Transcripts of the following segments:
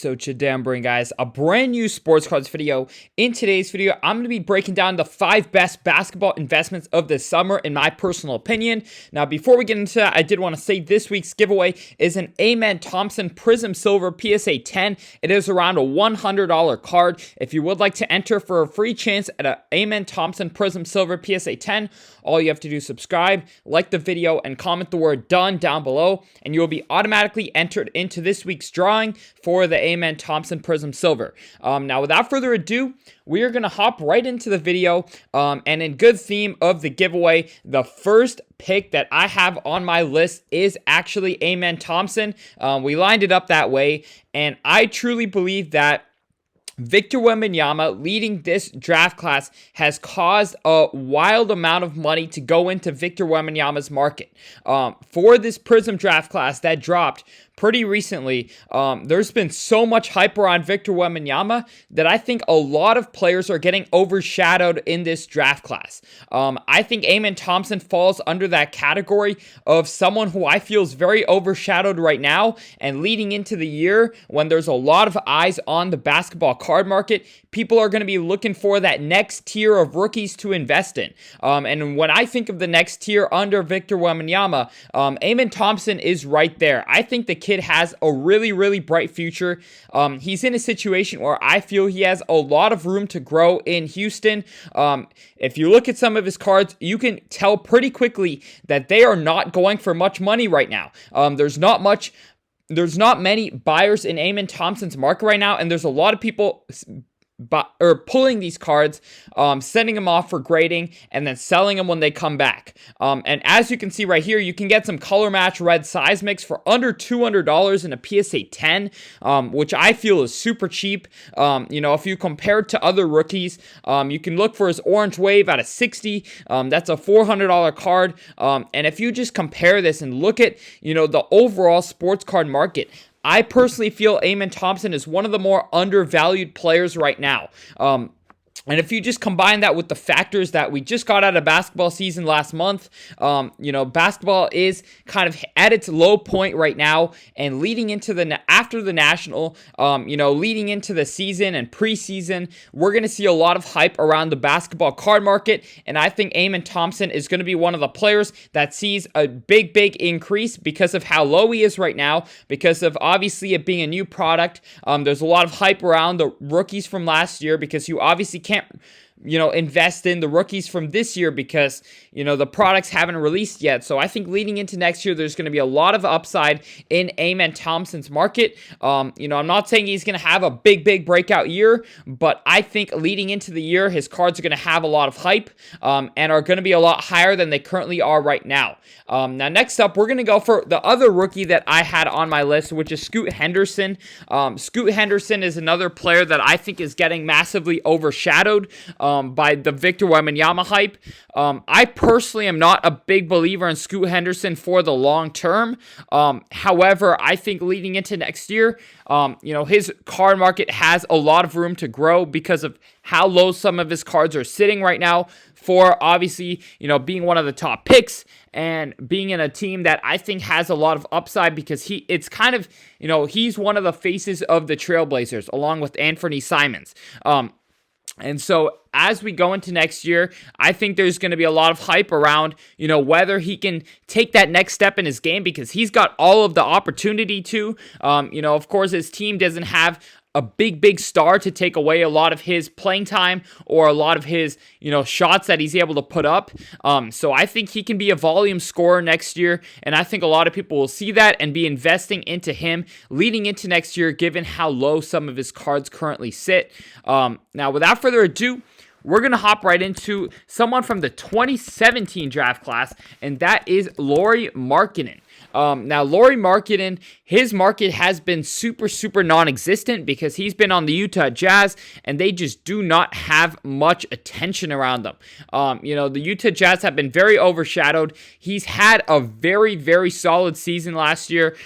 So today I'm bringing guys a brand new sports cards video. In today's video, I'm going to be breaking down the 5 best basketball investments of the summer in my personal opinion. Now before we get into that, I did want to say this week's giveaway is an Aman Thompson Prism Silver PSA 10. It is around a $100 card. If you would like to enter for a free chance at an Aman Thompson Prism Silver PSA 10, all you have to do is subscribe, like the video, and comment the word done down below, and you will be automatically entered into this week's drawing for the Aman Thompson Prism Silver. Now, without further ado, we are going to hop right into the video, and in good theme of the giveaway, the first pick that I have on my list is actually Aman Thompson. We lined it up that way, and I truly believe that Victor Wembanyama leading this draft class has caused a wild amount of money to go into Victor Wembanyama's market. For this Prism draft class that dropped pretty recently, there's been so much hype around Victor Wembanyama that I think a lot of players are getting overshadowed in this draft class. I think Aman Thompson falls under that category of someone who I feel is very overshadowed right now, and leading into the year when there's a lot of eyes on the basketball card market, people are going to be looking for that next tier of rookies to invest in. And when I think of the next tier under Victor Wembanyama, Aman Thompson is right there. I think the kid has a really, really bright future. He's in a situation where I feel he has a lot of room to grow in Houston. If you look at some of his cards, you can tell pretty quickly that they are not going for much money right now. There's not many buyers in Aman Thompson's market right now, and there's a lot of people pulling these cards, sending them off for grading, and then selling them when they come back. And as you can see right here, you can get some color match red size mix for under $200 in a PSA 10, which I feel is super cheap. If you compare it to other rookies, you can look for his orange wave at a 60. That's a $400 card. And if you just compare this and look at, the overall sports card market, I personally feel Aman Thompson is one of the more undervalued players right now. And if you just combine that with the factors that we just got out of basketball season last month, basketball is kind of at its low point right now, and leading into after the national, leading into the season and preseason, we're going to see a lot of hype around the basketball card market, and I think Aman Thompson is going to be one of the players that sees a big increase because of how low he is right now, because of obviously it being a new product. There's a lot of hype around the rookies from last year because you obviously can't invest in the rookies from this year because, the products haven't released yet. So I think leading into next year, there's going to be a lot of upside in Aman Thompson's market. I'm not saying he's going to have a big breakout year, but I think leading into the year, his cards are going to have a lot of hype, and are going to be a lot higher than they currently are right now. Now, next up, we're going to go for the other rookie that I had on my list, which is Scoot Henderson. Scoot Henderson is another player that I think is getting massively overshadowed by the Victor Wembanyama hype. I personally am not a big believer in Scoot Henderson for the long term. However, I think leading into next year, his card market has a lot of room to grow because of how low some of his cards are sitting right now, for obviously, being one of the top picks and being in a team that I think has a lot of upside because he's one of the faces of the Trailblazers along with Anthony Simons. And so as we go into next year, I think there's going to be a lot of hype around, whether he can take that next step in his game because he's got all of the opportunity to. Of course, his team doesn't have a big star to take away a lot of his playing time or a lot of his, shots that he's able to put up. So I think he can be a volume scorer next year, and I think a lot of people will see that and be investing into him leading into next year, given how low some of his cards currently sit. Now, without further ado, we're going to hop right into someone from the 2017 draft class, and that is Lauri Markkanen. Now, Lauri Markkanen, his market has been super non-existent because he's been on the Utah Jazz, and they just do not have much attention around them. The Utah Jazz have been very overshadowed. He's had a very solid season last year.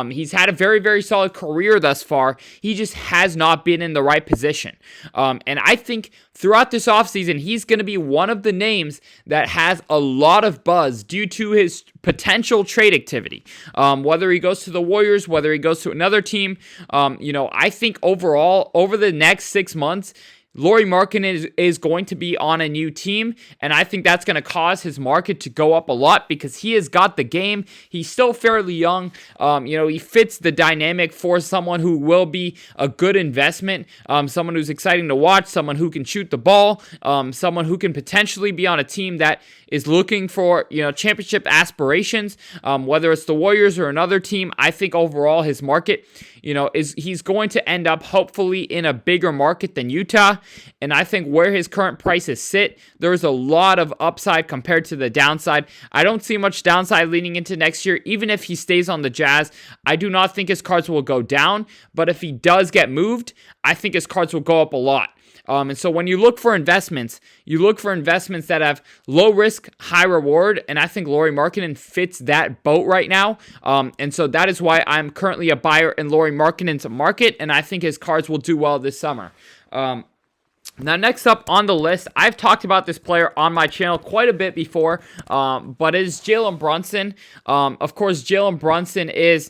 He's had a very solid career thus far. He just has not been in the right position. And I think throughout this offseason, he's going to be one of the names that has a lot of buzz due to his potential trade activity. Whether he goes to the Warriors, whether he goes to another team, I think overall, over the next 6 months, Lauri Markkanen is going to be on a new team, and I think that's going to cause his market to go up a lot because he has got the game. He's still fairly young. He fits the dynamic for someone who will be a good investment, someone who's exciting to watch, someone who can shoot the ball, someone who can potentially be on a team that is looking for, championship aspirations, whether it's the Warriors or another team. I think overall his market, he's going to end up hopefully in a bigger market than Utah. And I think where his current prices sit, there's a lot of upside compared to the downside. I don't see much downside leading into next year. Even if he stays on the Jazz, I do not think his cards will go down. But if he does get moved, I think his cards will go up a lot. And so when you look for investments, that have low risk, high reward, and I think Lauri Markkanen fits that boat right now. And so that is why I'm currently a buyer in Lauri Markkanen's market, and I think his cards will do well this summer. Now, next up on the list, I've talked about this player on my channel quite a bit before, but it is Jaylen Brunson. Of course, Jaylen Brunson is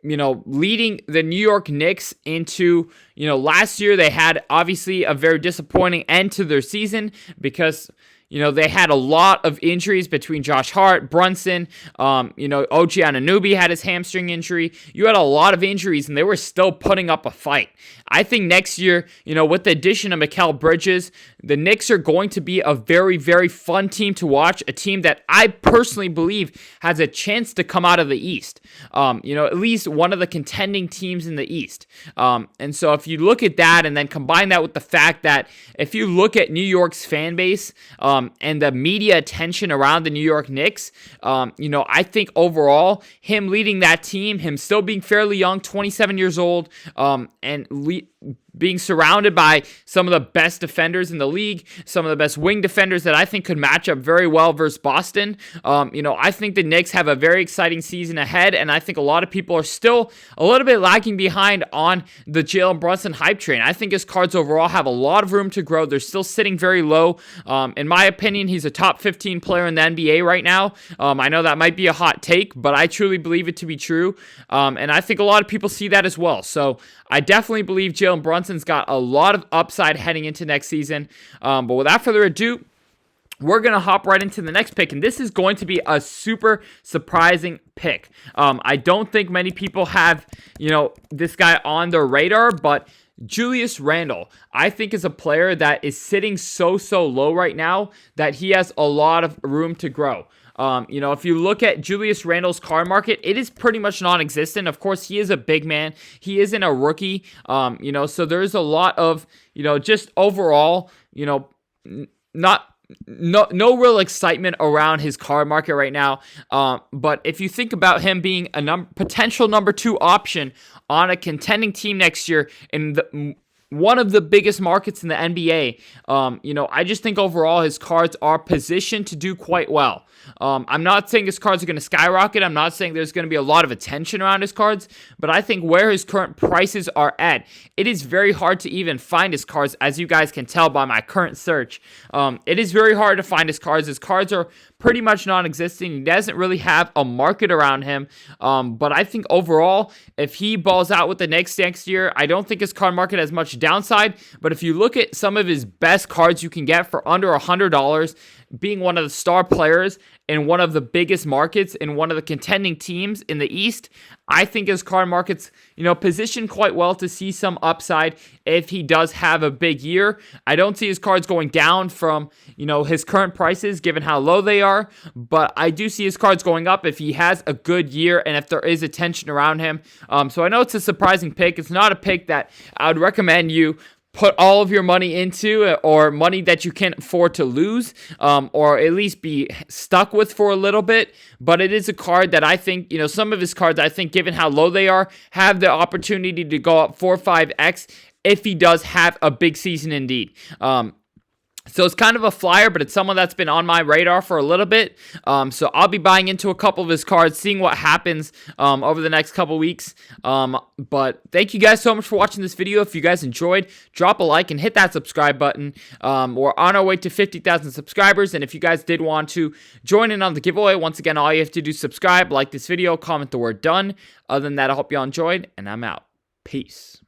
leading the New York Knicks into, last year they had obviously a very disappointing end to their season because, they had a lot of injuries between Josh Hart, Brunson, OG Anunoby had his hamstring injury. You had a lot of injuries, and they were still putting up a fight. I think next year, with the addition of Mikal Bridges, the Knicks are going to be a very, very fun team to watch, a team that I personally believe has a chance to come out of the East. At least one of the contending teams in the East. And so if you look at that and then combine that with the fact that if you look at New York's fan base, and the media attention around the New York Knicks, I think overall, him leading that team, him still being fairly young, 27 years old, and being surrounded by some of the best defenders in the league, some of the best wing defenders that I think could match up very well versus Boston. I think the Knicks have a very exciting season ahead, and I think a lot of people are still a little bit lagging behind on the Jaylen Brunson hype train. I think his cards overall have a lot of room to grow. They're still sitting very low. In my opinion, he's a top 15 player in the NBA right now. I know that might be a hot take, but I truly believe it to be true, and I think a lot of people see that as well. So I definitely believe Jaylen Brunson's got a lot of upside heading into next season. But without further ado, we're going to hop right into the next pick, and this is going to be a super surprising pick. I don't think many people have, this guy on their radar, but Julius Randle, I think, is a player that is sitting so low right now that he has a lot of room to grow. If you look at Julius Randle's card market, it is pretty much non-existent. Of course, he is a big man. He isn't a rookie. So there's a lot of, just overall, no real excitement around his card market right now. But if you think about him being a potential number 2 option on a contending team next year in one of the biggest markets in the NBA, I just think overall his cards are positioned to do quite well. I'm not saying his cards are going to skyrocket. I'm not saying there's going to be a lot of attention around his cards, but I think where his current prices are at, it is very hard to even find his cards, as you guys can tell by my current search. It is very hard to find his cards. His cards are pretty much non-existent. He doesn't really have a market around him, but I think overall, if he balls out with the Knicks next year, I don't think his card market has much downside, but if you look at some of his best cards you can get for under $100, being one of the star players in one of the biggest markets in one of the contending teams in the East, I think his card market's, positioned quite well to see some upside if he does have a big year. I don't see his cards going down from, his current prices given how low they are, but I do see his cards going up if he has a good year and if there is attention around him. So I know it's a surprising pick. It's not a pick that I would recommend you put all of your money into, or money that you can't afford to lose, or at least be stuck with for a little bit. But it is a card that I think, some of his cards, I think, given how low they are, have the opportunity to go up 4 or 5x if he does have a big season indeed. So it's kind of a flyer, but it's someone that's been on my radar for a little bit. So I'll be buying into a couple of his cards, seeing what happens over the next couple weeks. But thank you guys so much for watching this video. If you guys enjoyed, drop a like and hit that subscribe button. We're on our way to 50,000 subscribers. And if you guys did want to join in on the giveaway, once again, all you have to do is subscribe, like this video, comment the word done. Other than that, I hope y'all enjoyed, and I'm out. Peace.